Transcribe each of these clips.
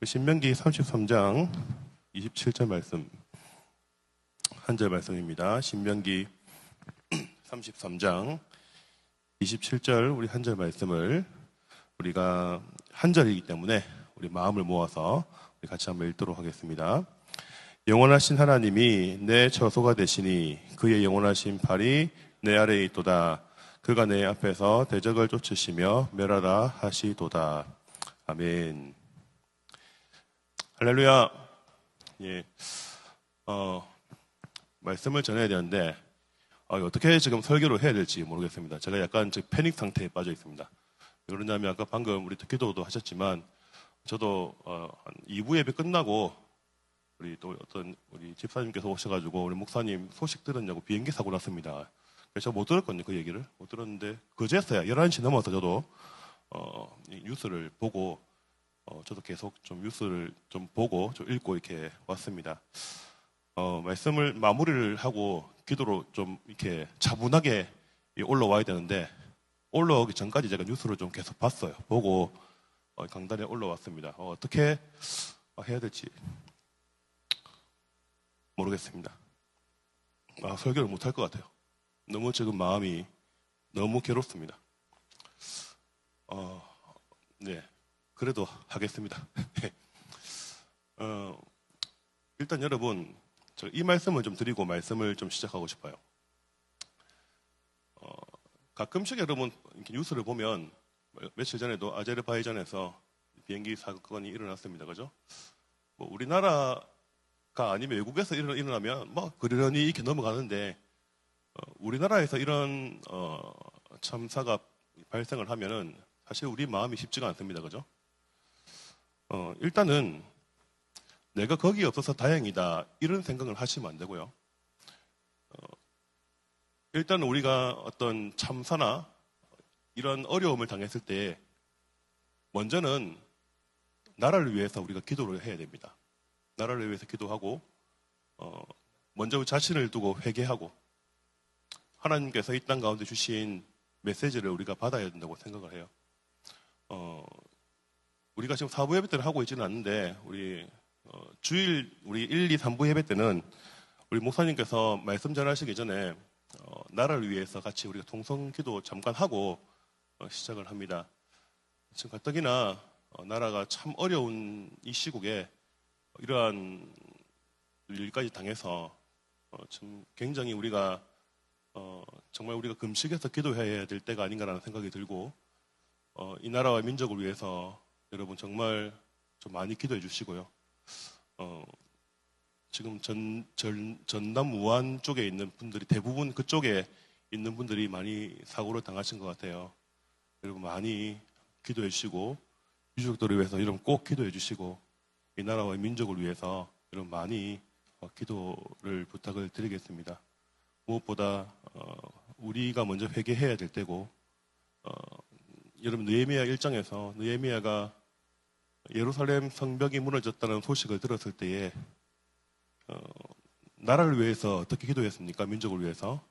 신명기 33장 27절 말씀, 한 절 말씀입니다. 신명기 33장 27절 우리 한 절 말씀을 우리가 한 절이기 때문에 우리 마음을 모아서 우리 같이 한번 읽도록 하겠습니다. 영원하신 하나님이 내 저소가 되시니 그의 영원하신 팔이 내 아래에 있도다. 그가 내 앞에서 대적을 쫓으시며 멸하라 하시도다. 아멘. 할렐루야. 예. 말씀을 전해야 되는데, 어떻게 지금 설교를 해야 될지 모르겠습니다. 제가 약간 지금 패닉 상태에 빠져 있습니다. 왜 그러냐면, 아까 방금 우리 기도도 하셨지만, 저도, 한 2부 예배 끝나고, 우리 집사님께서 오셔가지고, 우리 목사님 소식 들었냐고 비행기 사고 났습니다. 그래서 못 들었거든요, 그 얘기를. 못 들었는데, 그제서야 11시 넘어서 저도, 이 뉴스를 보고, 저도 계속 좀 뉴스를 좀 보고 좀 읽고 이렇게 왔습니다. 말씀을 마무리를 하고 기도로 좀 이렇게 차분하게 올라와야 되는데 올라오기 전까지 제가 뉴스를 좀 계속 봤어요. 보고 강단에 올라왔습니다. 어떻게 해야 될지 모르겠습니다. 설교를 못할 것 같아요. 너무 지금 마음이 너무 괴롭습니다. 네. 그래도 하겠습니다. 일단 여러분, 저 이 말씀을 좀 드리고 말씀을 좀 시작하고 싶어요. 가끔씩 여러분 이렇게 뉴스를 보면 며칠 전에도 아제르바이잔에서 비행기 사건이 일어났습니다. 그죠? 뭐 우리나라가 아니면 외국에서 일어나면 뭐 그러려니 이렇게 넘어가는데 우리나라에서 이런 참사가 발생을 하면은 사실 우리 마음이 쉽지가 않습니다. 그죠? 일단은 내가 거기 없어서 다행이다 이런 생각을 하시면 안 되고요. 일단은 우리가 어떤 참사나 이런 어려움을 당했을 때 먼저는 나라를 위해서 우리가 기도를 해야 됩니다. 나라를 위해서 기도하고 먼저 자신을 두고 회개하고 하나님께서 이 땅 가운데 주신 메시지를 우리가 받아야 된다고 생각을 해요. 우리가 지금 4부 예배 때는 하고 있지는 않는데, 주일, 우리 1, 2, 3부 예배 때는 우리 목사님께서 말씀 전하시기 전에, 나라를 위해서 같이 우리가 동성 기도 잠깐 하고, 시작을 합니다. 지금 가뜩이나, 나라가 참 어려운 이 시국에, 이러한 일까지 당해서, 참 굉장히 우리가, 정말 우리가 금식해서 기도해야 될 때가 아닌가라는 생각이 들고, 이 나라와 민족을 위해서 여러분 정말 좀 많이 기도해 주시고요. 지금 전남 우한 쪽에 있는 분들이 대부분 그쪽에 있는 분들이 많이 사고를 당하신 것 같아요. 여러분 많이 기도해 주시고 유족들을 위해서 여러분 꼭 기도해 주시고 이 나라와 민족을 위해서 여러분 많이 기도를 부탁을 드리겠습니다. 무엇보다 우리가 먼저 회개해야 될 때고 여러분 느헤미야 1장에서 느헤미야가 예루살렘 성벽이 무너졌다는 소식을 들었을 때에 나라를 위해서 어떻게 기도했습니까? 민족을 위해서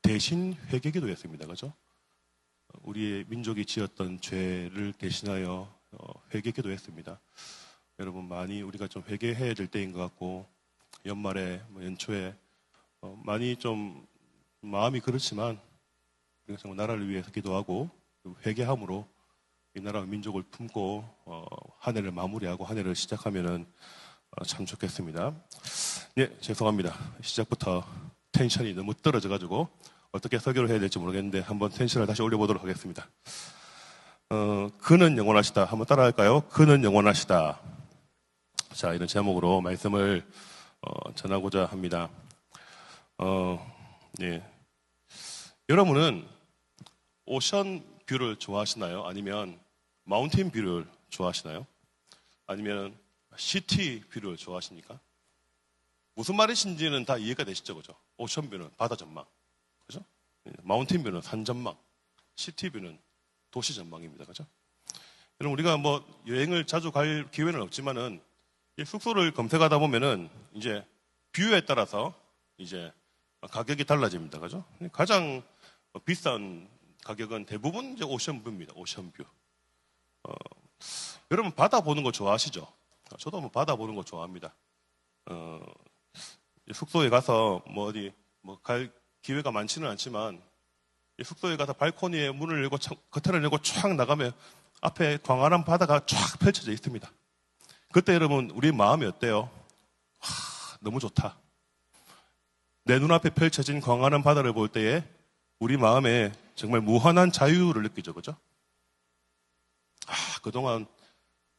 대신 회개 기도했습니다. 그죠? 우리의 민족이 지었던 죄를 대신하여 회개 기도했습니다. 여러분 많이 우리가 좀 회개해야 될 때인 것 같고 연말에 연초에 많이 좀 마음이 그렇지만 우리가 정말 나라를 위해서 기도하고 회개함으로 이 나라와 민족을 품고 한 해를 마무리하고 한 해를 시작하면은 참 좋겠습니다. 예, 죄송합니다. 시작부터 텐션이 너무 떨어져가지고 어떻게 설교를 해야 될지 모르겠는데 한번 텐션을 다시 올려보도록 하겠습니다. 그는 영원하시다. 한번 따라할까요? 그는 영원하시다. 자, 이런 제목으로 말씀을 전하고자 합니다. 예. 여러분은 오션 뷰를 좋아하시나요? 아니면 마운틴 뷰를 좋아하시나요? 아니면 시티 뷰를 좋아하십니까? 무슨 말이신지는 다 이해가 되시죠? 그죠? 오션 뷰는 바다 전망. 그죠? 마운틴 뷰는 산 전망. 시티 뷰는 도시 전망입니다. 그죠? 여러분, 우리가 뭐 여행을 자주 갈 기회는 없지만은 숙소를 검색하다 보면은 이제 뷰에 따라서 이제 가격이 달라집니다. 그죠? 가장 비싼 가격은 대부분 이제 오션뷰입니다. 오션뷰. 여러분 바다 보는 거 좋아하시죠? 저도 뭐 바다 보는 거 좋아합니다. 숙소에 가서 뭐 어디 뭐 갈 기회가 많지는 않지만 숙소에 가서 발코니에 문을 열고 커튼을 열고 쫙 나가면 앞에 광활한 바다가 쫙 펼쳐져 있습니다. 그때 여러분 우리 마음이 어때요? 너무 좋다. 내 눈앞에 펼쳐진 광활한 바다를 볼 때에 우리 마음에 정말 무한한 자유를 느끼죠. 그죠? 그동안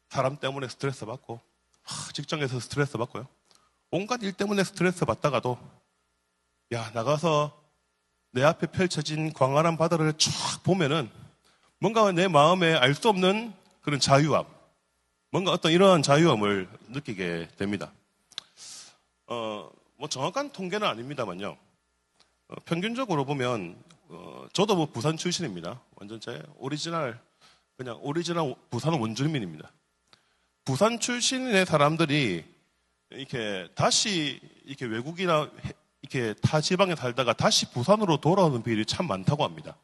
사람 때문에 스트레스 받고 직장에서 스트레스 받고요. 온갖 일 때문에 스트레스 받다가도 나가서 내 앞에 펼쳐진 광활한 바다를 쫙 보면은 뭔가 내 마음에 알 수 없는 그런 자유함, 뭔가 어떤 이러한 자유함을 느끼게 됩니다. 뭐 정확한 통계는 아닙니다만요. 평균적으로 보면 저도 뭐 부산 출신입니다. 완전 제 오리지널 부산 원주민입니다. 부산 출신의 사람들이 이렇게 다시 이렇게 외국이나 이렇게 타 지방에 살다가 다시 부산으로 돌아오는 비율이 참 많다고 합니다.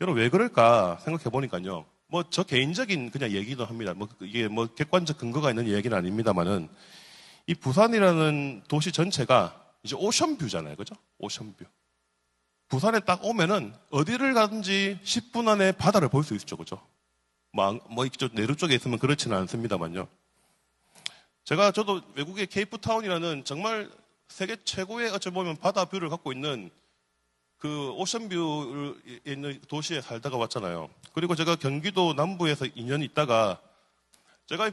여러분 왜 그럴까 생각해 보니까요. 뭐 저 개인적인 그냥 얘기도 합니다. 뭐 이게 뭐 객관적 근거가 있는 얘기는 아닙니다만은 이 부산이라는 도시 전체가 이제 오션뷰잖아요. 그죠? 오션뷰. 부산에 딱 오면은 어디를 가든지 10분 안에 바다를 볼 수 있죠. 그죠? 뭐 이쪽 내륙 쪽에 있으면 그렇지는 않습니다만요. 저도 외국의 케이프타운이라는 정말 세계 최고의 어찌 보면 바다 뷰를 갖고 있는 그 오션뷰에 있는 도시에 살다가 왔잖아요. 그리고 제가 경기도 남부에서 2년 있다가 제가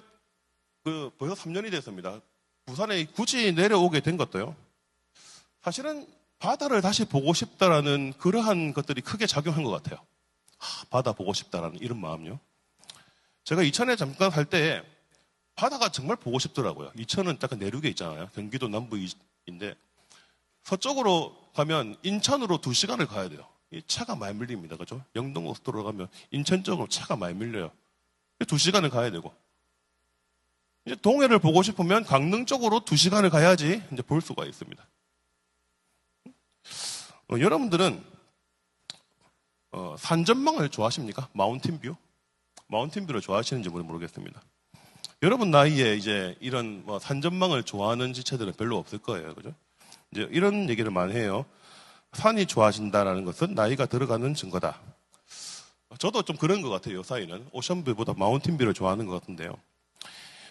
벌써 3년이 됐습니다. 부산에 굳이 내려오게 된 것도요. 사실은 바다를 다시 보고 싶다라는 그러한 것들이 크게 작용한 것 같아요. 바다 보고 싶다라는 이런 마음요. 제가 이천에 잠깐 살 때 바다가 정말 보고 싶더라고요. 이천은 약간 내륙에 있잖아요. 경기도 남부인데 서쪽으로 가면 인천으로 2시간을 가야 돼요. 이 차가 많이 밀립니다. 그죠? 영동고속도로 가면 인천 쪽으로 차가 많이 밀려요. 2시간을 가야 되고 이제 동해를 보고 싶으면 강릉 쪽으로 2시간을 가야지 이제 볼 수가 있습니다. 여러분들은 산전망을 좋아하십니까? 마운틴뷰? 마운틴뷰를 좋아하시는지 모르겠습니다. 여러분 나이에 이제 이런 뭐 산전망을 좋아하는 지체들은 별로 없을 거예요. 그죠? 이제 이런 얘기를 많이 해요. 산이 좋아진다라는 것은 나이가 들어가는 증거다. 저도 좀 그런 것 같아요. 이 사이는. 오션뷰보다 마운틴뷰를 좋아하는 것 같은데요.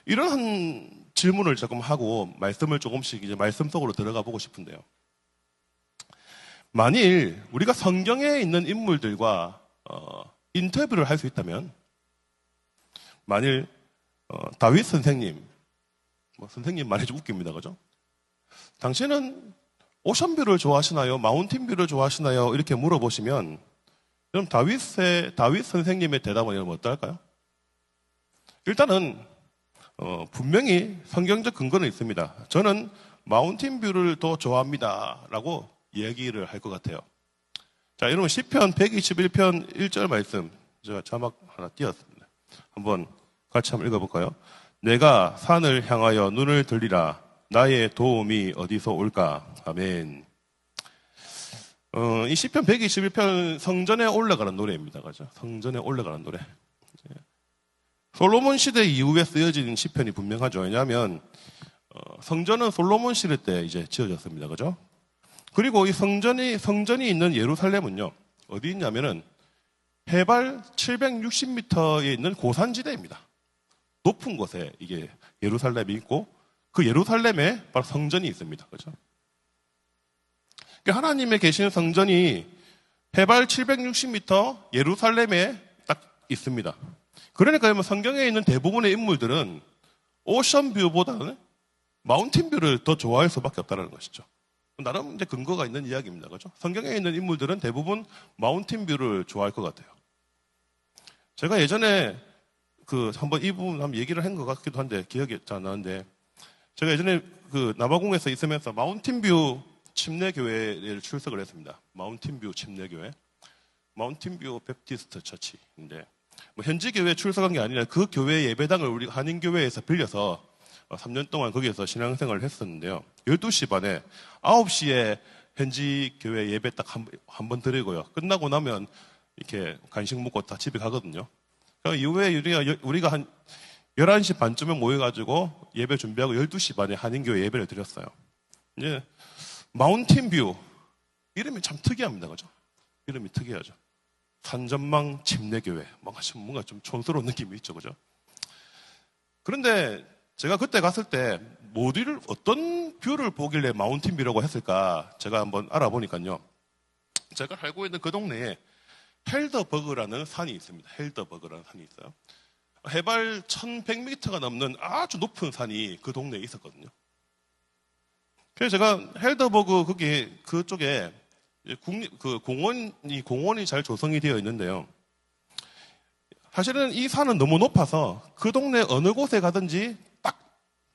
이러한 질문을 조금 하고 말씀을 조금씩 이제 말씀 속으로 들어가 보고 싶은데요. 만일 우리가 성경에 있는 인물들과 인터뷰를 할 수 있다면, 만일 다윗 선생님, 선생님 말이 좀 웃깁니다, 그죠? 당신은 오션뷰를 좋아하시나요? 마운틴뷰를 좋아하시나요? 이렇게 물어보시면, 그럼 다윗 선생님의 대답은 여러분 어떨까요? 일단은 분명히 성경적 근거는 있습니다. 저는 마운틴뷰를 더 좋아합니다라고 얘기를 할 것 같아요. 자, 여러분 시편 121편 1절 말씀 제가 자막 하나 띄웠습니다. 한번 같이 한번 읽어볼까요? 내가 산을 향하여 눈을 들리라. 나의 도움이 어디서 올까? 아멘. 이 시편 121편 성전에 올라가는 노래입니다. 그죠? 성전에 올라가는 노래. 솔로몬 시대 이후에 쓰여진 시편이 분명하죠. 왜냐하면 성전은 솔로몬 시대 때 이제 지어졌습니다. 그죠? 그리고 이 성전이 있는 예루살렘은요, 어디 있냐면은 해발 760m에 있는 고산지대입니다. 높은 곳에 이게 예루살렘이 있고 그 예루살렘에 바로 성전이 있습니다. 그죠? 그러니까 하나님의 계시는 성전이 해발 760m 예루살렘에 딱 있습니다. 그러니까 성경에 있는 대부분의 인물들은 오션뷰보다는 마운틴뷰를 더 좋아할 수밖에 없다는 것이죠. 나름 이제 근거가 있는 이야기입니다. 그죠? 성경에 있는 인물들은 대부분 마운틴뷰를 좋아할 것 같아요. 제가 예전에 한번 이 부분 한번 얘기를 한 것 같기도 한데 기억이 잘 안 나는데, 제가 예전에 남아공에서 있으면서 마운틴뷰 침례교회를 출석을 했습니다. 마운틴뷰 침례교회, 마운틴뷰 베프티스트 처치인데, 뭐 현지 교회에 출석한 게 아니라 그 교회 예배당을 우리 한인교회에서 빌려서 3년 동안 거기에서 신앙생활을 했었는데요. 12시 반에 9시에 현지 교회 예배 딱 한 번 드리고요. 끝나고 나면 이렇게 간식 먹고 다 집에 가거든요. 그 이후에 우리가 한 11시 반쯤에 모여가지고 예배 준비하고 12시 반에 한인교회 예배를 드렸어요. 이제 마운틴뷰 이름이 참 특이합니다. 그죠? 이름이 특이하죠. 산전망 침례교회. 뭔가 좀 촌스러운 느낌이 있죠. 그죠? 그런데 제가 그때 갔을 때 어떤 뷰를 보길래 마운틴뷰라고 했을까 제가 한번 알아보니까요. 제가 살고 있는 그 동네에 헬더버그라는 산이 있습니다. 헬더버그라는 산이 있어요. 해발 1100m가 넘는 아주 높은 산이 그 동네에 있었거든요. 그래서 제가 헬더버그 그쪽에 공원이 잘 조성이 되어 있는데요. 사실은 이 산은 너무 높아서 그 동네 어느 곳에 가든지 딱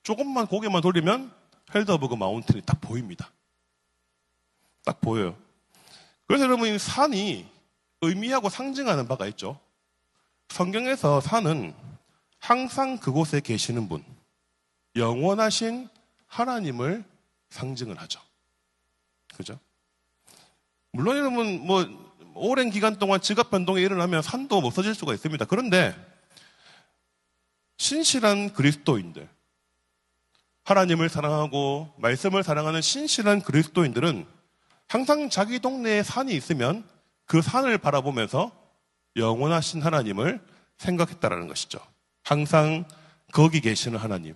조금만 고개만 돌리면 헬더버그 마운틴이 딱 보입니다. 딱 보여요. 그래서 여러분 이 산이 의미하고 상징하는 바가 있죠. 성경에서 산은 항상 그곳에 계시는 분, 영원하신 하나님을 상징을 하죠. 그죠? 물론 여러분 오랜 기간 동안 지각 변동이 일어나면 산도 없어질 수가 있습니다. 그런데 신실한 그리스도인들, 하나님을 사랑하고 말씀을 사랑하는 신실한 그리스도인들은 항상 자기 동네에 산이 있으면 그 산을 바라보면서 영원하신 하나님을 생각했다라는 것이죠. 항상 거기 계시는 하나님.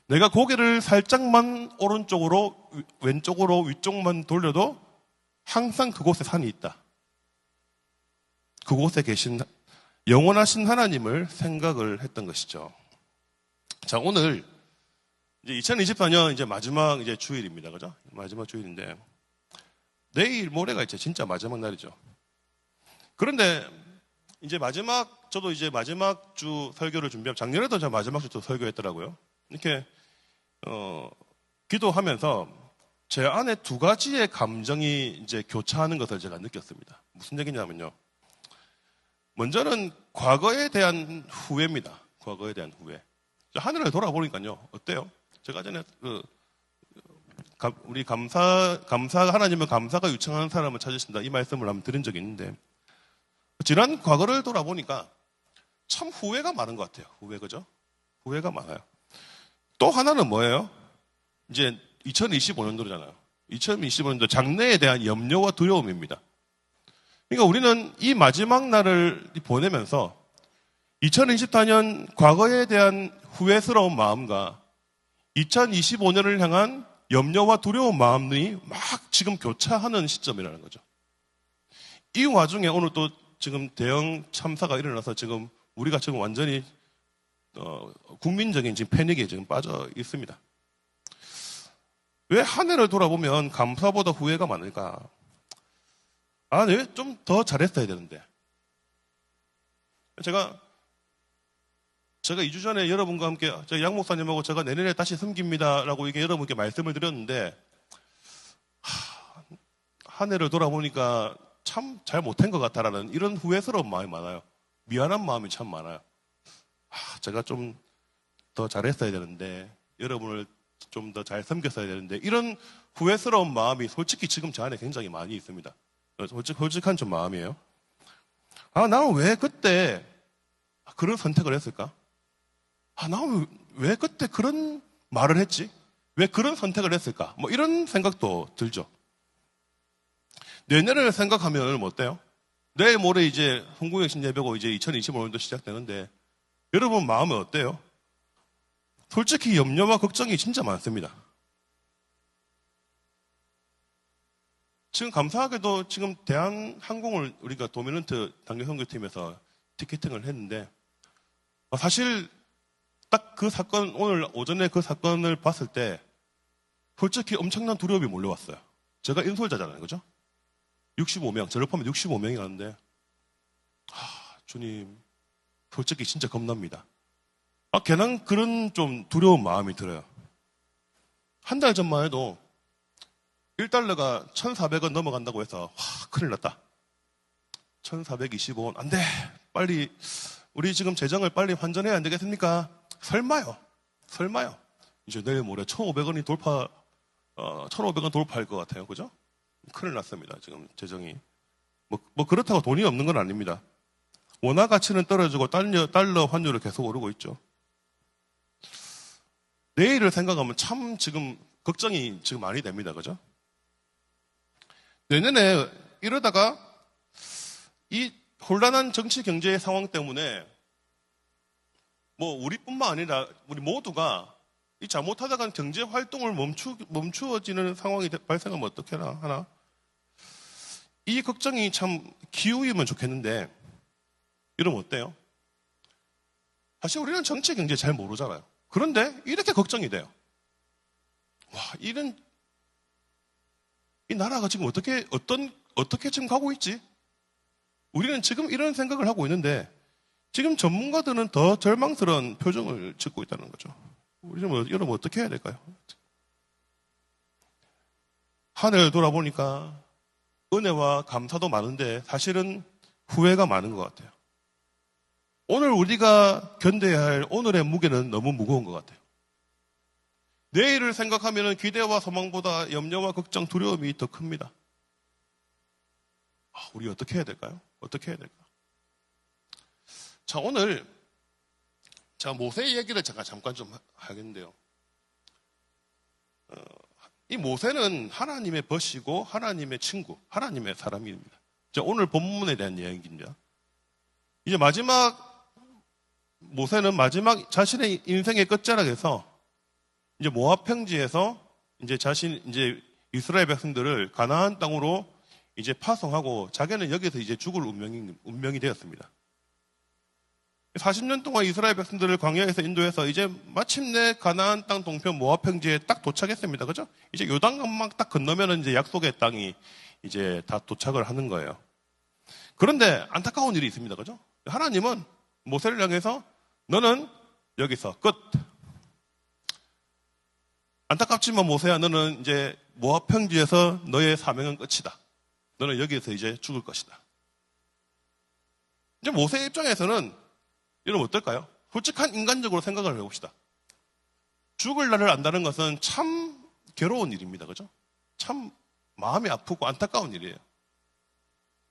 내가 고개를 살짝만 오른쪽으로, 왼쪽으로, 위쪽만 돌려도 항상 그곳에 산이 있다. 그곳에 계신 영원하신 하나님을 생각을 했던 것이죠. 자, 오늘 이제 2024년 이제 마지막 이제 주일입니다. 그죠? 마지막 주일인데 내일 모레가 이제 진짜 마지막 날이죠. 그런데 이제 저도 이제 마지막 주 설교를 준비하면 작년에도 제가 마지막 주 설교했더라고요. 이렇게 기도하면서 제 안에 두 가지의 감정이 이제 교차하는 것을 제가 느꼈습니다. 무슨 얘기냐면요. 먼저는 과거에 대한 후회입니다. 과거에 대한 후회. 하늘을 돌아보니까요. 어때요? 제가 전에 우리 하나님은 감사가 유창한 사람을 찾으신다. 이 말씀을 한번 드린 적이 있는데 지난 과거를 돌아보니까 참 후회가 많은 것 같아요. 그죠? 후회가 많아요. 또 하나는 뭐예요? 이제 2025년도잖아요. 2025년도 장래에 대한 염려와 두려움입니다. 그러니까 우리는 이 마지막 날을 보내면서 2024년 과거에 대한 후회스러운 마음과 2025년을 향한 염려와 두려운 마음이 막 지금 교차하는 시점이라는 거죠. 이 와중에 오늘 또 지금 대형 참사가 일어나서 지금 우리가 지금 완전히 국민적인 지금 패닉에 지금 빠져 있습니다. 왜 한 해를 돌아보면 감사보다 후회가 많을까? 네, 좀 더 잘했어야 되는데. 제가 2주 전에 여러분과 함께 양 목사님하고 제가 내년에 다시 섬깁니다라고 이게 여러분께 말씀을 드렸는데 한 해를 돌아보니까 참 잘 못한 것 같다라는 이런 후회스러운 마음이 많아요. 미안한 마음이 참 많아요. 제가 좀 더 잘했어야 되는데 여러분을 좀 더 잘 섬겼어야 되는데 이런 후회스러운 마음이 솔직히 지금 제 안에 굉장히 많이 있습니다. 솔직한 좀 마음이에요. 나는 왜 그때 그런 선택을 했을까? 나는 왜 그때 그런 말을 했지? 왜 그런 선택을 했을까? 이런 생각도 들죠. 내년을 생각하면 어때요? 내일 모레 이제 성공혁신 예배고 이제 2025년도 시작되는데 여러분 마음은 어때요? 솔직히 염려와 걱정이 진짜 많습니다. 지금 감사하게도 지금 대한항공을 우리가 도미넌트 단계선교팀에서 티켓팅을 했는데 사실 딱 그 사건 오늘 오전에 그 사건을 봤을 때 솔직히 엄청난 두려움이 몰려왔어요. 제가 인솔자잖아요. 그죠? 65명, 저를 포함해 65명이 가는데 주님 솔직히 진짜 겁납니다. 괜한 그런 좀 두려운 마음이 들어요. 한 달 전만 해도 1달러가 1,400원 넘어간다고 해서 큰일 났다. 1,425원 안 돼. 빨리 우리 지금 재정을 빨리 환전해야 안 되겠습니까? 설마요. 이제 내일 모레 1,500원이 1,500원 돌파할 것 같아요. 그죠? 큰일 났습니다. 지금 재정이. 그렇다고 돈이 없는 건 아닙니다. 원화 가치는 떨어지고 달러 환율은 계속 오르고 있죠. 내일을 생각하면 참 지금 걱정이 지금 많이 됩니다. 그죠? 내년에 이러다가 이 혼란한 정치 경제 상황 때문에 뭐 우리뿐만 아니라 우리 모두가 이 잘못하다가 경제 활동을 멈추어지는 상황이 발생하면 어떻게 하나? 이 걱정이 참 기우이면 좋겠는데 이러면 어때요? 사실 우리는 정치 경제 잘 모르잖아요. 그런데 이렇게 걱정이 돼요. 와, 이 나라가 지금 어떻게 지금 가고 있지? 우리는 지금 이런 생각을 하고 있는데 지금 전문가들은 더 절망스러운 표정을 짓고 있다는 거죠. 우리는 이러면 어떻게 해야 될까요? 하늘 돌아보니까 은혜와 감사도 많은데 사실은 후회가 많은 것 같아요. 오늘 우리가 견뎌야 할 오늘의 무게는 너무 무거운 것 같아요. 내일을 생각하면 기대와 소망보다 염려와 걱정, 두려움이 더 큽니다. 우리 어떻게 해야 될까요? 어떻게 해야 될까? 자, 오늘 제가 모세 얘기를 제가 잠깐 좀 하겠는데요. 이 모세는 하나님의 벗이고 하나님의 친구, 하나님의 사람입니다. 자, 오늘 본문에 대한 이야기입니다. 이제 모세는 마지막 자신의 인생의 끝자락에서 이제 모압 평지에서 이제 이스라엘 백성들을 가나안 땅으로 이제 파송하고 자기는 여기서 이제 죽을 운명이 되었습니다. 40년 동안 이스라엘 백성들을 광야에서 인도해서 이제 마침내 가나안 땅 동편 모압 평지에 딱 도착했습니다. 그죠? 이제 요단강만 딱 건너면은 이제 약속의 땅이 이제 다 도착을 하는 거예요. 그런데 안타까운 일이 있습니다. 그죠? 하나님은 모세를 향해서 너는 여기서 끝. 안타깝지만 모세야, 너는 이제 모압 평지에서 너의 사명은 끝이다. 너는 여기에서 이제 죽을 것이다. 이제 모세의 입장에서는 이러면 어떨까요? 솔직한 인간적으로 생각을 해봅시다. 죽을 날을 안다는 것은 참 괴로운 일입니다. 그죠? 참 마음이 아프고 안타까운 일이에요.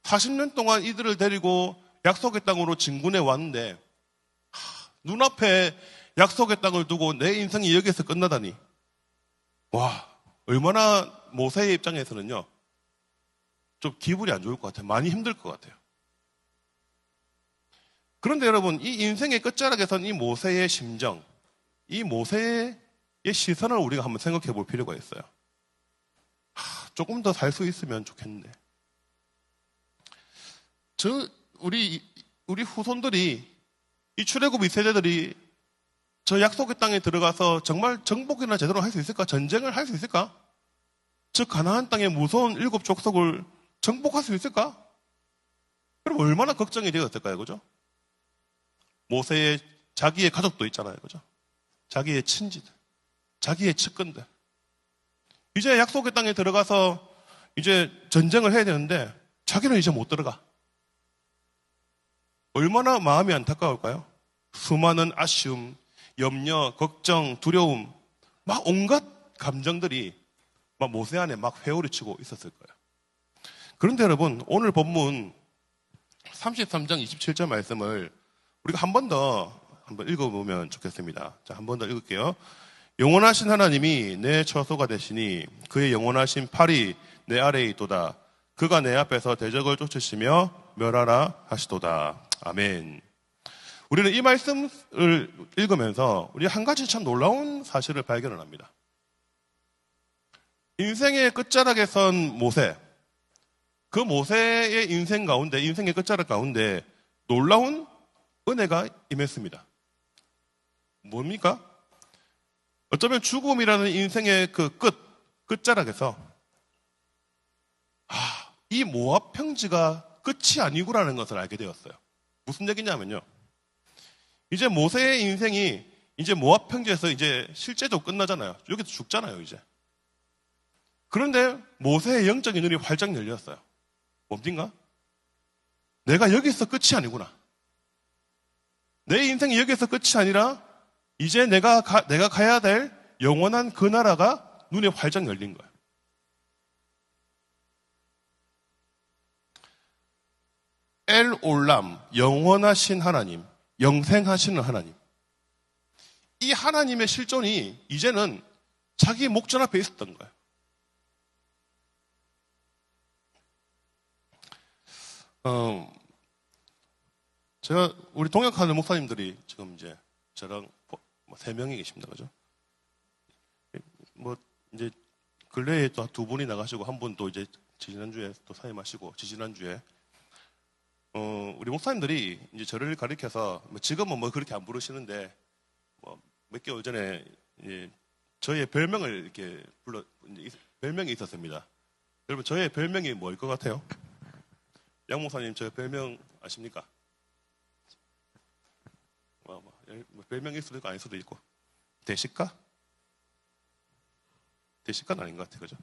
40년 동안 이들을 데리고 약속의 땅으로 진군해 왔는데 눈앞에 약속의 땅을 두고 내 인생이 여기서 끝나다니. 와, 얼마나 모세의 입장에서는요, 좀 기분이 안 좋을 것 같아요. 많이 힘들 것 같아요. 그런데 여러분, 이 인생의 끝자락에선 이 모세의 심정, 이 모세의 시선을 우리가 한번 생각해 볼 필요가 있어요. 조금 더 살 수 있으면 좋겠는데. 우리 후손들이, 이 출애굽 2세대들이 저 약속의 땅에 들어가서 정말 정복이나 제대로 할 수 있을까? 전쟁을 할 수 있을까? 저 가나안 땅의 무서운 7 족속을 정복할 수 있을까? 그럼 얼마나 걱정이 되었을까요? 그죠? 모세의 자기의 가족도 있잖아요. 그죠? 자기의 친지들, 자기의 측근들. 이제 약속의 땅에 들어가서 이제 전쟁을 해야 되는데 자기는 이제 못 들어가. 얼마나 마음이 안타까울까요? 수많은 아쉬움, 염려, 걱정, 두려움, 막 온갖 감정들이 막 모세 안에 막 회오리치고 있었을 거예요. 그런데 여러분, 오늘 본문 33장 27절 말씀을 우리가 한 번 더 한번 읽어보면 좋겠습니다. 자, 한 번 더 읽을게요. 영원하신 하나님이 내 처소가 되시니 그의 영원하신 팔이 내 아래에 있도다. 그가 내 앞에서 대적을 쫓으시며 멸하라 하시도다. 아멘. 우리는 이 말씀을 읽으면서 우리 한 가지 참 놀라운 사실을 발견을 합니다. 인생의 끝자락에 선 모세, 그 모세의 인생 가운데, 인생의 끝자락 가운데 놀라운 은혜가 임했습니다. 뭡니까? 어쩌면 죽음이라는 인생의 그 끝자락에서 이 모압 평지가 끝이 아니구라는 것을 알게 되었어요. 무슨 얘기냐면요. 이제 모세의 인생이 이제 모압 평지에서 이제 실제적으로 끝나잖아요. 여기서 죽잖아요, 이제. 그런데 모세의 영적인 눈이 활짝 열렸어요. 뭡니까? 내가 여기서 끝이 아니구나. 내 인생이 여기서 끝이 아니라 이제 내가 가야 될 영원한 그 나라가 눈에 활짝 열린 거예요. 엘 올람, 영원하신 하나님, 영생하시는 하나님. 이 하나님의 실존이 이제는 자기 목전 앞에 있었던 거예요. 제가 우리 동역하는 목사님들이 지금 이제 저랑 3명이 계십니다. 그죠? 뭐 이제 근래에 또 2분이 나가시고 한 분 또 이제 지난주에 또 사임하시고 지지난주에 우리 목사님들이 이제 저를 가리켜서 지금은 뭐 그렇게 안 부르시는데 뭐 몇 개월 전에 저의 별명을 이렇게 별명이 있었습니다. 여러분 저의 별명이 뭐일 것 같아요? 양 목사님 저 별명 아십니까? 별명일 수도 있고 아닐 수도 있고 대식가? 대식가는 아닌 것 같아요. 그죠?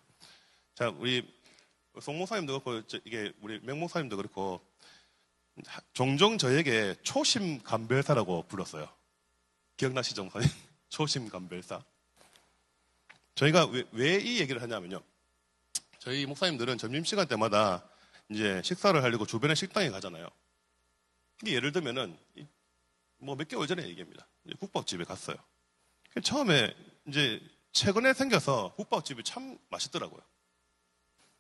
자, 우리 송 목사님도 그렇고 이게 우리 명 목사님도 그렇고 종종 저에게 초심 감별사라고 불렀어요. 기억나시죠, 목사님? 초심 감별사. 저희가 왜 이 얘기를 하냐면요. 저희 목사님들은 점심시간 때마다 이제 식사를 하려고 주변에 식당에 가잖아요. 예를 들면은 뭐 몇 개월 전에 얘기합니다. 국밥집에 갔어요. 처음에 이제 최근에 생겨서 국밥집이 참 맛있더라고요.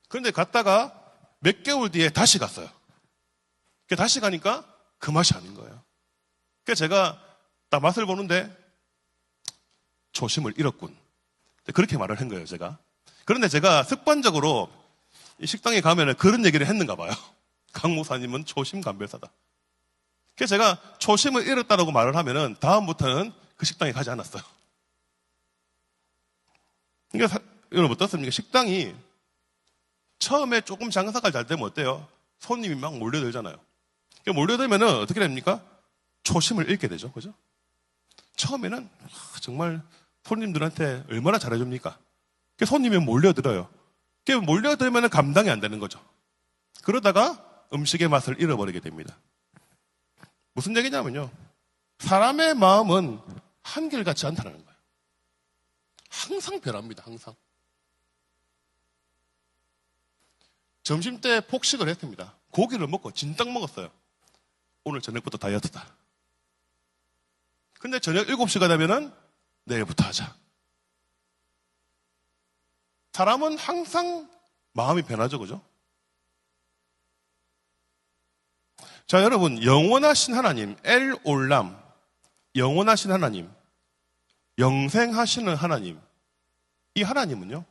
그런데 갔다가 몇 개월 뒤에 다시 갔어요. 다시 가니까 그 맛이 아닌 거예요. 그래서 제가 딱 맛을 보는데 초심을 잃었군. 그렇게 말을 한 거예요, 제가. 그런데 제가 습관적으로 이 식당에 가면 그런 얘기를 했는가 봐요. 강 목사님은 초심 감별사다. 그래서 제가 초심을 잃었다라고 말을 하면은 다음부터는 그 식당에 가지 않았어요. 그러니까 여러분 어떻습니까? 식당이 처음에 조금 장사가 잘 되면 어때요? 손님이 막 몰려들잖아요. 몰려들면은 어떻게 됩니까? 초심을 잃게 되죠. 그죠? 처음에는 정말 손님들한테 얼마나 잘해줍니까? 손님이 몰려들어요. 몰려들면은 감당이 안 되는 거죠. 그러다가 음식의 맛을 잃어버리게 됩니다. 무슨 얘기냐면요. 사람의 마음은 한결같지 않다는 거예요. 항상 변합니다. 항상. 점심 때 폭식을 했습니다. 고기를 먹고 진딱 먹었어요. 오늘 저녁부터 다이어트다. 근데 저녁 7시가 되면은 내일부터 하자. 사람은 항상 마음이 변하죠. 그죠? 자, 여러분, 영원하신 하나님, 엘 올람, 영원하신 하나님, 영생하시는 하나님, 이 하나님은요,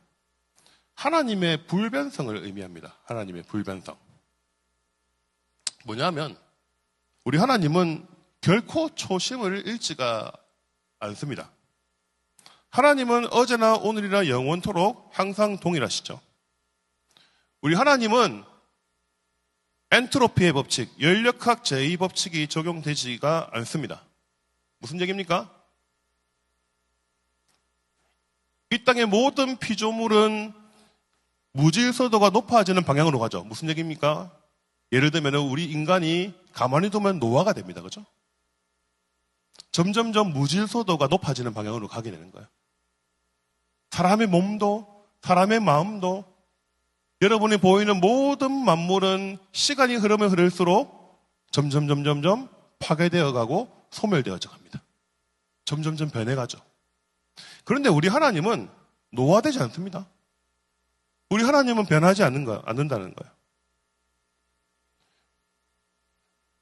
하나님의 불변성을 의미합니다. 하나님의 불변성. 뭐냐면, 우리 하나님은 결코 초심을 잃지가 않습니다. 하나님은 어제나 오늘이나 영원토록 항상 동일하시죠. 우리 하나님은 엔트로피의 법칙, 연력학 제2법칙이 적용되지가 않습니다. 무슨 얘기입니까? 이 땅의 모든 피조물은 무질서도가 높아지는 방향으로 가죠. 무슨 얘기입니까? 예를 들면 우리 인간이 가만히 두면 노화가 됩니다. 그죠? 점점점 무질서도가 높아지는 방향으로 가게 되는 거예요. 사람의 몸도, 사람의 마음도, 여러분이 보이는 모든 만물은 시간이 흐르면 흐를수록 점점 파괴되어 가고 소멸되어져 갑니다. 점점점 변해가죠. 그런데 우리 하나님은 노화되지 않습니다. 우리 하나님은 변하지 않는다는 거예요.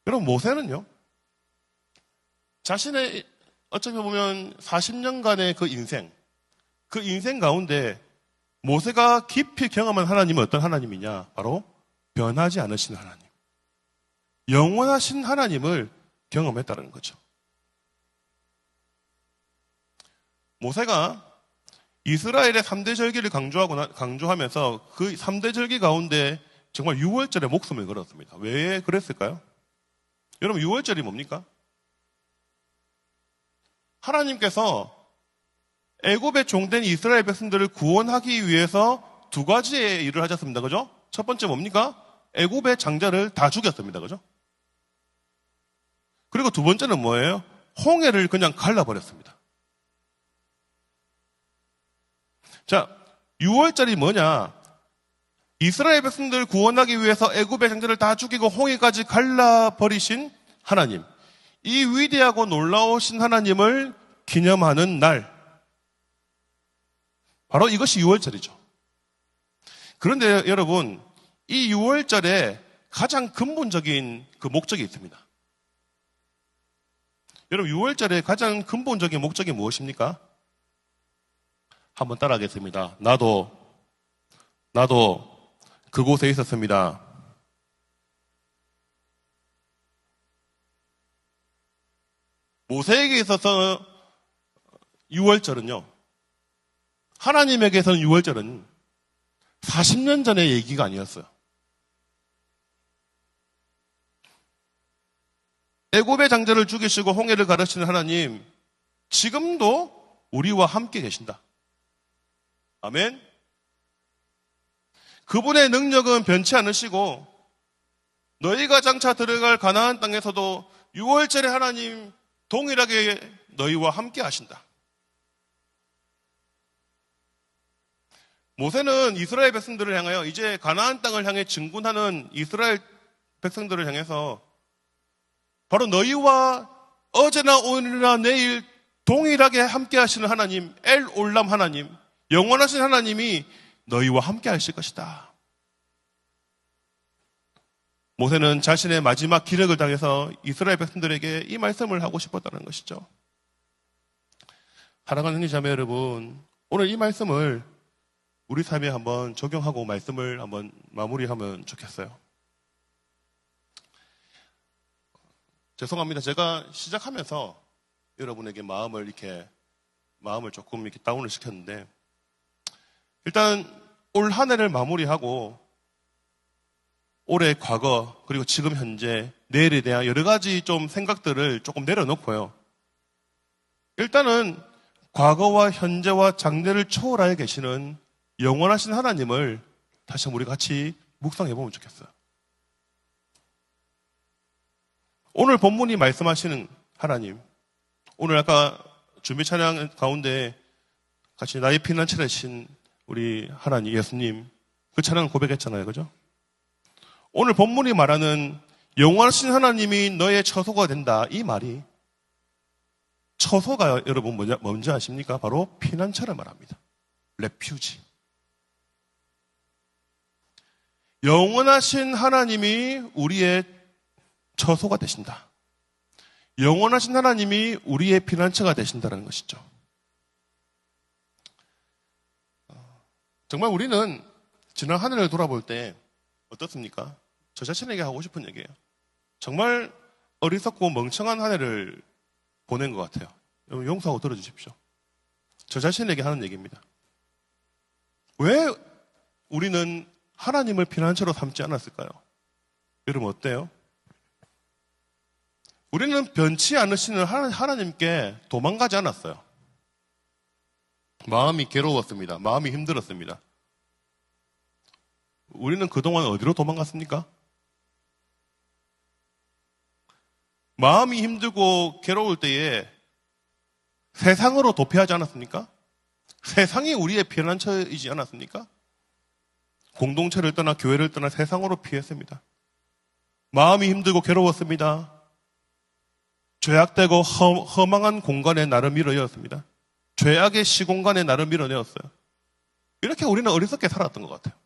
여러분, 모세는요, 자신의 어쩌면 보면 40년간의 그 인생 가운데 모세가 깊이 경험한 하나님은 어떤 하나님이냐? 바로 변하지 않으신 하나님. 영원하신 하나님을 경험했다는 거죠. 모세가 이스라엘의 3대 절기를 강조하면서 그 3대 절기 가운데 정말 6월절에 목숨을 걸었습니다. 왜 그랬을까요? 여러분, 6월절이 뭡니까? 하나님께서 애굽에 종된 이스라엘 백성들을 구원하기 위해서 2가지의 일을 하셨습니다. 그죠? 첫 번째 뭡니까? 애굽의 장자를 다 죽였습니다. 그죠? 그리고 2번째는 뭐예요? 홍해를 그냥 갈라버렸습니다. 자, 6월절이 뭐냐? 이스라엘 백성들 구원하기 위해서 애굽의 장자를 다 죽이고 홍해까지 갈라버리신 하나님, 이 위대하고 놀라우신 하나님을 기념하는 날, 바로 이것이 6월절이죠. 그런데 여러분, 이 6월절에 가장 근본적인 그 목적이 있습니다. 여러분, 6월절에 가장 근본적인 목적이 무엇입니까? 한번 따라하겠습니다. 나도 그곳에 있었습니다. 모세에게 있어서 6월절은요, 하나님에게서는 6월절은 40년 전의 얘기가 아니었어요. 애굽의 장자를 죽이시고 홍해를 가르치는 하나님, 지금도 우리와 함께 계신다. 아멘. 그분의 능력은 변치 않으시고 너희가 장차 들어갈 가나안 땅에서도 6월절에 하나님 동일하게 너희와 함께 하신다. 모세는 이스라엘 백성들을 향하여 이제 가나안 땅을 향해 진군하는 이스라엘 백성들을 향해서 바로 너희와 어제나 오늘이나 내일 동일하게 함께 하시는 하나님, 엘 올람 하나님, 영원하신 하나님이 너희와 함께 하실 것이다. 모세는 자신의 마지막 기력을 당해서 이스라엘 백성들에게 이 말씀을 하고 싶었다는 것이죠. 사랑하는 형제 자매 여러분, 오늘 이 말씀을 우리 삶에 한번 적용하고 말씀을 한번 마무리하면 좋겠어요. 죄송합니다. 제가 시작하면서 여러분에게 마음을 조금 이렇게 다운을 시켰는데, 일단 올 한 해를 마무리하고 올해 과거 그리고 지금 현재 내일에 대한 여러 가지 좀 생각들을 조금 내려놓고요. 일단은 과거와 현재와 장래를 초월하여 계시는 영원하신 하나님을 다시 한번 우리 같이 묵상해 보면 좋겠어요. 오늘 본문이 말씀하시는 하나님, 오늘 아까 준비 찬양 가운데 같이 나의 피난처 되신 우리 하나님, 예수님, 그 찬양을 고백했잖아요. 그죠? 오늘 본문이 말하는 영원하신 하나님이 너의 처소가 된다. 이 말이, 처소가 여러분 뭔지 아십니까? 바로 피난처를 말합니다. 레퓨지. 영원하신 하나님이 우리의 처소가 되신다. 영원하신 하나님이 우리의 피난처가 되신다는 것이죠. 정말 우리는 지난 한 해를 돌아볼 때 어떻습니까? 저 자신에게 하고 싶은 얘기예요. 정말 어리석고 멍청한 한 해를 보낸 것 같아요. 여러분 용서하고 들어주십시오. 저 자신에게 하는 얘기입니다. 왜 우리는 하나님을 피난처로 삼지 않았을까요? 여러분 어때요? 우리는 변치 않으시는 하나님께 도망가지 않았어요. 마음이 괴로웠습니다. 마음이 힘들었습니다. 우리는 그동안 어디로 도망갔습니까? 마음이 힘들고 괴로울 때에 세상으로 도피하지 않았습니까? 세상이 우리의 피난처이지 않았습니까? 공동체를 떠나 교회를 떠나 세상으로 피했습니다. 마음이 힘들고 괴로웠습니다. 죄악되고 허망한 공간에 나를 밀어내었습니다. 죄악의 시공간에 나를 밀어내었어요. 이렇게 우리는 어리석게 살았던 것 같아요.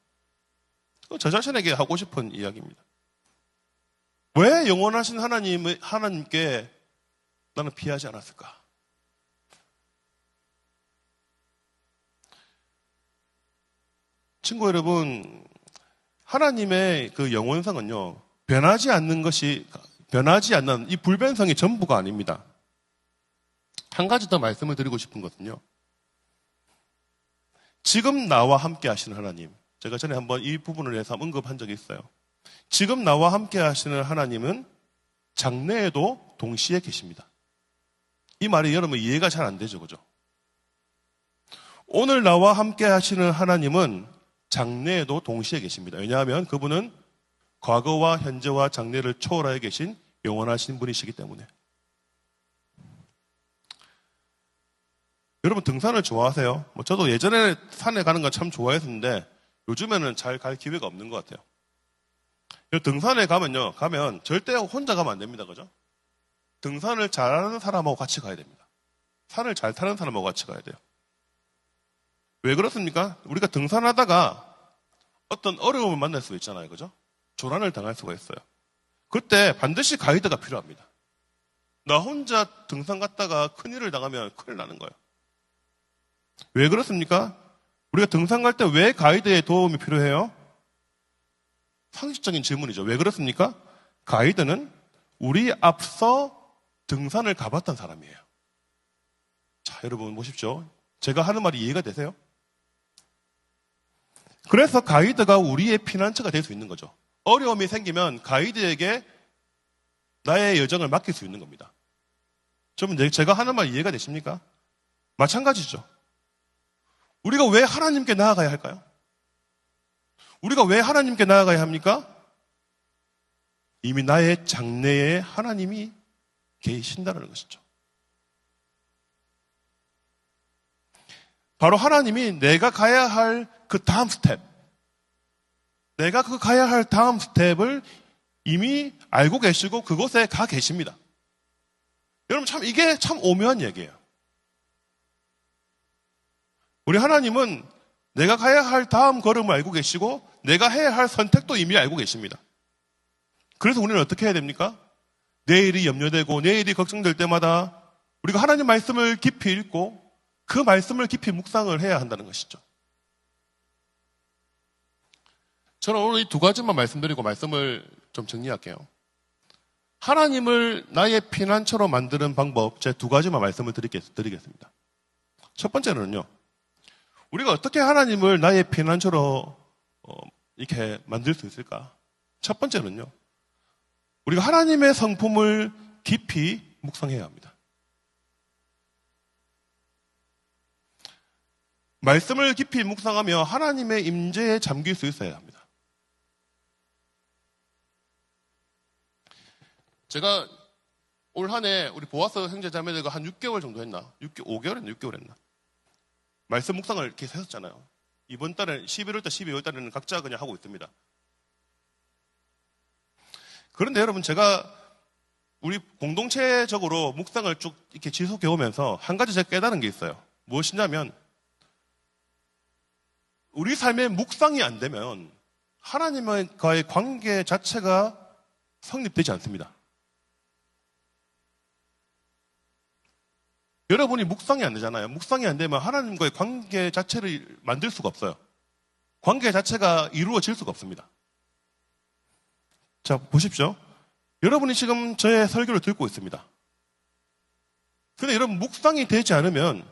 저 자신에게 하고 싶은 이야기입니다. 왜 영원하신 하나님께 나는 피하지 않았을까? 친구 여러분, 하나님의 그 영원성은요, 변하지 않는 이 불변성이 전부가 아닙니다. 한 가지 더 말씀을 드리고 싶은 것은요, 지금 나와 함께 하시는 하나님, 제가 전에 한번 이 부분을 해서 언급한 적이 있어요. 지금 나와 함께 하시는 하나님은 장래에도 동시에 계십니다. 이 말이 여러분 이해가 잘 안 되죠, 그죠? 오늘 나와 함께 하시는 하나님은 장래에도 동시에 계십니다. 왜냐하면 그분은 과거와 현재와 장래를 초월하여 계신 영원하신 분이시기 때문에. 여러분 등산을 좋아하세요? 저도 예전에 산에 가는 거 참 좋아했었는데 요즘에는 잘 갈 기회가 없는 것 같아요. 등산에 가면 절대 혼자 가면 안 됩니다. 그죠? 등산을 잘하는 사람하고 같이 가야 됩니다. 산을 잘 타는 사람하고 같이 가야 돼요. 왜 그렇습니까? 우리가 등산하다가 어떤 어려움을 만날 수 있잖아요. 그죠? 조난을 당할 수가 있어요. 그때 반드시 가이드가 필요합니다. 나 혼자 등산 갔다가 큰일을 당하면 큰일 나는 거예요. 왜 그렇습니까? 우리가 등산 갈 때 왜 가이드의 도움이 필요해요? 상식적인 질문이죠. 왜 그렇습니까? 가이드는 우리 앞서 등산을 가봤던 사람이에요. 자, 여러분 보십시오. 제가 하는 말이 이해가 되세요? 그래서 가이드가 우리의 피난처가 될 수 있는 거죠. 어려움이 생기면 가이드에게 나의 여정을 맡길 수 있는 겁니다. 여러분, 제가 하는 말 이해가 되십니까? 마찬가지죠. 우리가 왜 하나님께 나아가야 할까요? 우리가 왜 하나님께 나아가야 합니까? 이미 나의 장래에 하나님이 계신다는 것이죠. 바로 하나님이 내가 가야 할 그 다음 스텝, 내가 가야 할 다음 스텝을 이미 알고 계시고 그곳에 가 계십니다. 여러분 이게 참 오묘한 얘기예요. 우리 하나님은 내가 가야 할 다음 걸음을 알고 계시고 내가 해야 할 선택도 이미 알고 계십니다. 그래서 우리는 어떻게 해야 됩니까? 내일이 염려되고 내일이 걱정될 때마다 우리가 하나님 말씀을 깊이 읽고 그 말씀을 깊이 묵상을 해야 한다는 것이죠. 저는 오늘 이 두 가지만 말씀드리고 말씀을 좀 정리할게요. 하나님을 나의 피난처로 만드는 방법 제 두 가지만 말씀을 드리겠습니다. 첫 번째는요. 우리가 어떻게 하나님을 나의 피난처로 이렇게 만들 수 있을까? 첫 번째는요. 우리가 하나님의 성품을 깊이 묵상해야 합니다. 말씀을 깊이 묵상하며 하나님의 임재에 잠길 수 있어야 합니다. 제가 올 한 해 우리 보아스 형제자매들과 한 6개월 정도 했나? 5개월 했나? 6개월 했나? 말씀 묵상을 이렇게 했었잖아요. 이번 달에 11월 달, 12월 달에는 각자 그냥 하고 있습니다. 그런데 여러분 제가 우리 공동체적으로 묵상을 쭉 이렇게 지속해 오면서 한 가지 제가 깨달은 게 있어요. 무엇이냐면 우리 삶의 묵상이 안 되면 하나님과의 관계 자체가 성립되지 않습니다. 여러분이 묵상이 안 되잖아요. 묵상이 안 되면 하나님과의 관계 자체를 만들 수가 없어요. 관계 자체가 이루어질 수가 없습니다. 자, 보십시오. 여러분이 지금 저의 설교를 듣고 있습니다. 근데 여러분 묵상이 되지 않으면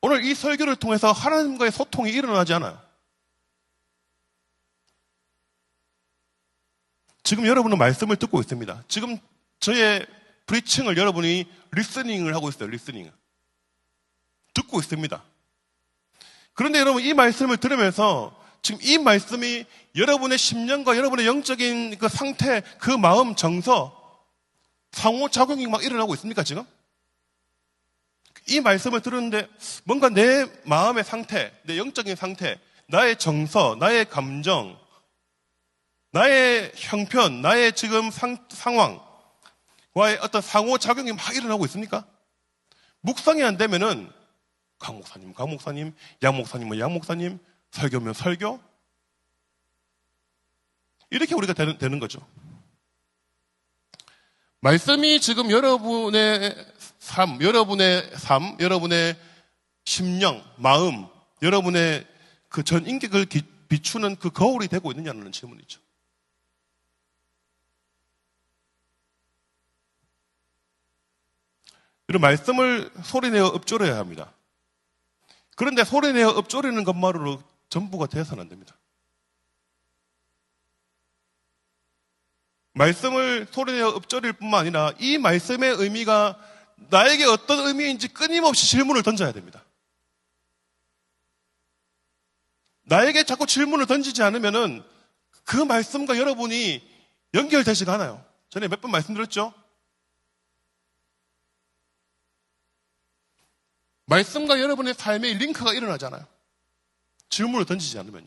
오늘 이 설교를 통해서 하나님과의 소통이 일어나지 않아요. 지금 여러분은 말씀을 듣고 있습니다. 지금 저의 프리칭을 여러분이 리스닝을 하고 있어요. 리스닝을. 듣고 있습니다. 그런데 여러분 이 말씀을 들으면서 지금 이 말씀이 여러분의 심령과 여러분의 영적인 그 상태, 그 마음, 정서, 상호작용이 막 일어나고 있습니까 지금? 이 말씀을 들었는데 뭔가 내 마음의 상태, 내 영적인 상태, 나의 정서, 나의 감정, 나의 형편, 나의 지금 상황과의 어떤 상호작용이 막 일어나고 있습니까? 묵상이 안 되면은 강 목사님, 양 목사님, 설교면 설교 이렇게 우리가 되는 거죠. 말씀이 지금 여러분의 삶, 여러분의 심령, 마음, 여러분의 그 전 인격을 비추는 그 거울이 되고 있느냐는 질문이죠. 이런 말씀을 소리내어 읊조려야 합니다. 그런데 소리내어 읊조리는 것만으로 전부가 되어서는 안 됩니다. 말씀을 소리내어 읊조릴 뿐만 아니라 이 말씀의 의미가 나에게 어떤 의미인지 끊임없이 질문을 던져야 됩니다. 나에게 자꾸 질문을 던지지 않으면은 그 말씀과 여러분이 연결되지가 않아요. 전에 몇 번 말씀드렸죠? 말씀과 여러분의 삶의 링크가 일어나잖아요. 질문을 던지지 않으면요.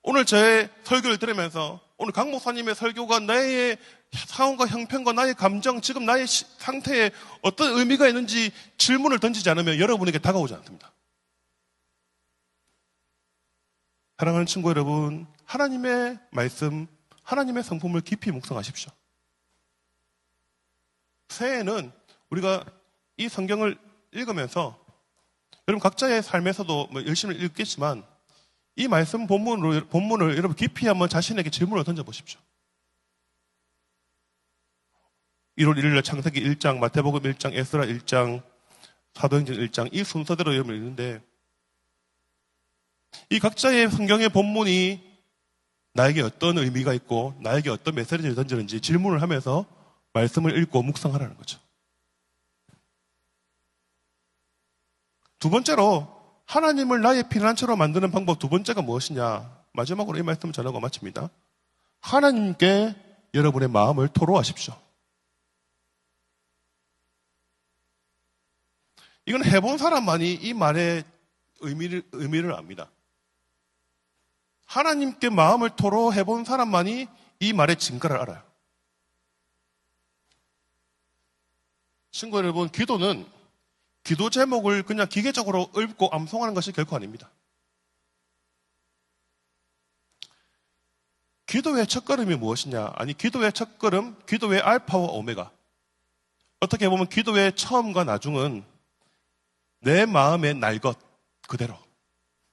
오늘 제 설교를 들으면서 오늘 강 목사님의 설교가 나의 상황과 형편과 나의 감정, 지금 나의 상태에 어떤 의미가 있는지 질문을 던지지 않으면 여러분에게 다가오지 않습니다. 사랑하는 친구 여러분, 하나님의 말씀, 하나님의 성품을 깊이 묵상하십시오. 새해에는 우리가 이 성경을 읽으면서 여러분 각자의 삶에서도 뭐 열심히 읽겠지만 이 말씀 본문을 여러분 깊이 한번 자신에게 질문을 던져보십시오. 1월 1일 창세기 1장, 마태복음 1장, 에스라 1장, 사도행전 1장 이 순서대로 여러분 읽는데 이 각자의 성경의 본문이 나에게 어떤 의미가 있고 나에게 어떤 메시지를 던지는지 질문을 하면서 말씀을 읽고 묵상하라는 거죠. 두 번째로 하나님을 나의 피난처로 만드는 방법 두 번째가 무엇이냐? 마지막으로 이 말씀을 전하고 마칩니다. 하나님께 여러분의 마음을 토로하십시오. 이건 해본 사람만이 이 말의 의미를 압니다. 하나님께 마음을 토로해본 사람만이 이 말의 진가를 알아요. 친구 여러분, 기도는 기도 제목을 그냥 기계적으로 읊고 암송하는 것이 결코 아닙니다. 기도의 첫걸음이 무엇이냐? 아니, 기도의 첫걸음, 기도의 알파와 오메가. 어떻게 보면 기도의 처음과 나중은 내 마음의 날 것 그대로,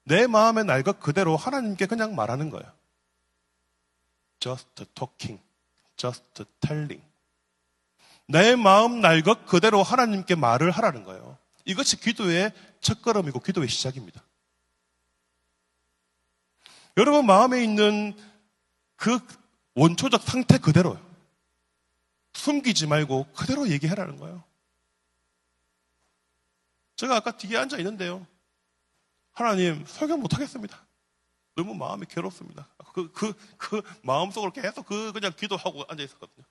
내 마음의 날 것 그대로 하나님께 그냥 말하는 거예요. Just talking, just telling. 내 마음 날 것 그대로 하나님께 말을 하라는 거예요. 이것이 기도의 첫걸음이고 기도의 시작입니다. 여러분 마음에 있는 그 원초적 상태 그대로요. 숨기지 말고 그대로 얘기하라는 거예요. 제가 아까 뒤에 앉아 있는데요. 하나님 설교 못하겠습니다. 너무 마음이 괴롭습니다. 그 마음속으로 계속 그냥 기도하고 앉아 있었거든요.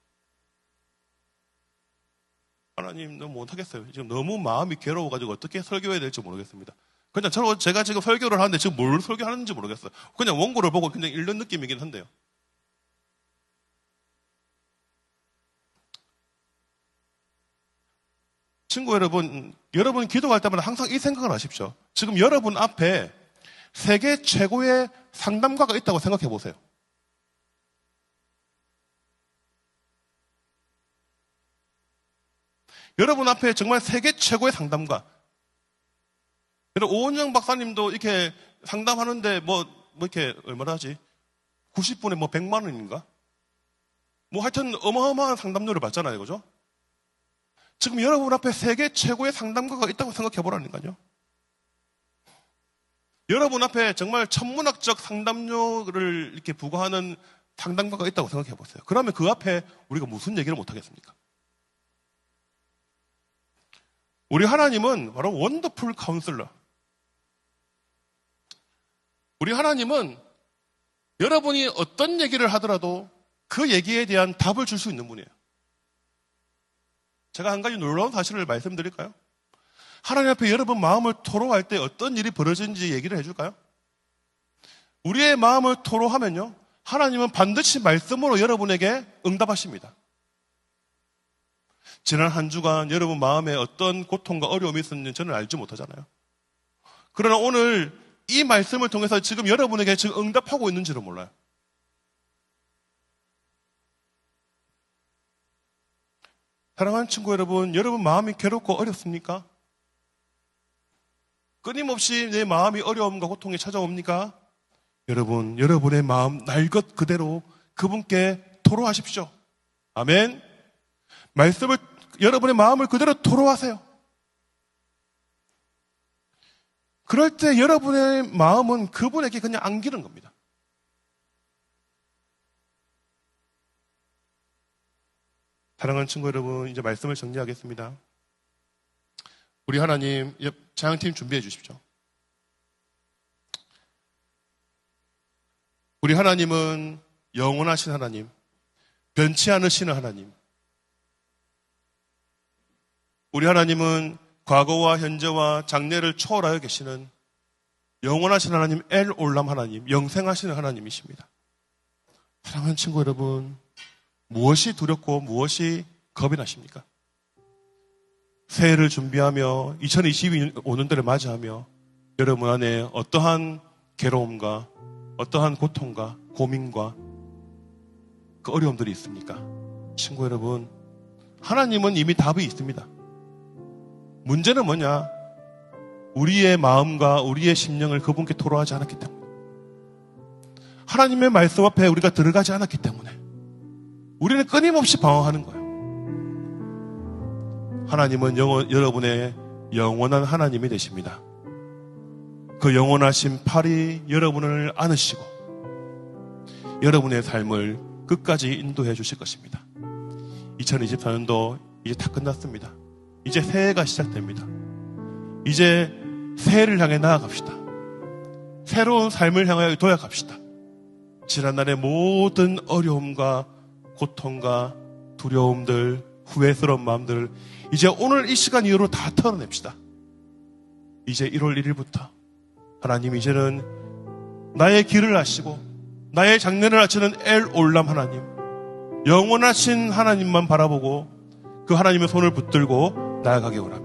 하나님 너무 못하겠어요. 지금 너무 마음이 괴로워가지고 어떻게 설교해야 될지 모르겠습니다. 그냥 제가 지금 설교를 하는데 지금 뭘 설교하는지 모르겠어요. 그냥 원고를 보고 그냥 읽는 느낌이긴 한데요. 친구 여러분 기도할 때마다 항상 이 생각을 하십시오. 지금 여러분 앞에 세계 최고의 상담가가 있다고 생각해 보세요. 여러분 앞에 정말 세계 최고의 상담가. 여러분 오은영 박사님도 이렇게 상담하는데 뭐 이렇게 얼마나 하지? 90분에 뭐 100만 원인가? 뭐 하여튼 어마어마한 상담료를 받잖아요. 그죠? 지금 여러분 앞에 세계 최고의 상담가가 있다고 생각해 보라니까요. 여러분 앞에 정말 천문학적 상담료를 이렇게 부과하는 상담가가 있다고 생각해 보세요. 그러면 그 앞에 우리가 무슨 얘기를 못 하겠습니까? 우리 하나님은 바로 원더풀 카운슬러. 우리 하나님은 여러분이 어떤 얘기를 하더라도 그 얘기에 대한 답을 줄 수 있는 분이에요. 제가 한 가지 놀라운 사실을 말씀드릴까요? 하나님 앞에 여러분 마음을 토로할 때 어떤 일이 벌어지는지 얘기를 해줄까요? 우리의 마음을 토로하면요, 하나님은 반드시 말씀으로 여러분에게 응답하십니다. 지난 한 주간 여러분 마음에 어떤 고통과 어려움이 있었는지 저는 알지 못하잖아요. 그러나 오늘 이 말씀을 통해서 지금 여러분에게 지금 응답하고 있는지를 몰라요. 사랑하는 친구 여러분 마음이 괴롭고 어렵습니까? 끊임없이 내 마음이 어려움과 고통이 찾아옵니까? 여러분의 마음 날 것 그대로 그분께 토로하십시오. 아멘. 여러분의 마음을 그대로 토로하세요. 그럴 때 여러분의 마음은 그분에게 그냥 안기는 겁니다. 사랑하는 친구 여러분, 이제 말씀을 정리하겠습니다. 우리 하나님, 자양팀 준비해 주십시오. 우리 하나님은 영원하신 하나님, 변치 않으시는 하나님. 우리 하나님은 과거와 현재와 장래를 초월하여 계시는 영원하신 하나님 엘 올람 하나님, 영생하시는 하나님이십니다. 사랑하는 친구 여러분, 무엇이 두렵고 무엇이 겁이 나십니까? 새해를 준비하며 2022년도를 맞이하며 여러분 안에 어떠한 괴로움과 어떠한 고통과 고민과 그 어려움들이 있습니까? 친구 여러분, 하나님은 이미 답이 있습니다. 문제는 뭐냐? 우리의 마음과 우리의 심령을 그분께 토로하지 않았기 때문에, 하나님의 말씀 앞에 우리가 들어가지 않았기 때문에 우리는 끊임없이 방황하는 거예요. 하나님은 여러분의 영원한 하나님이 되십니다. 그 영원하신 팔이 여러분을 안으시고 여러분의 삶을 끝까지 인도해 주실 것입니다. 2024년도 이제 다 끝났습니다. 이제 새해가 시작됩니다. 이제 새해를 향해 나아갑시다. 새로운 삶을 향하여 도약합시다. 지난날의 모든 어려움과 고통과 두려움들, 후회스러운 마음들을 이제 오늘 이 시간 이후로 다 털어냅시다. 이제 1월 1일부터 하나님 이제는 나의 길을 아시고 나의 장래를 아시는 엘 올람 하나님, 영원하신 하나님만 바라보고 그 하나님의 손을 붙들고 나아가기 원합니다.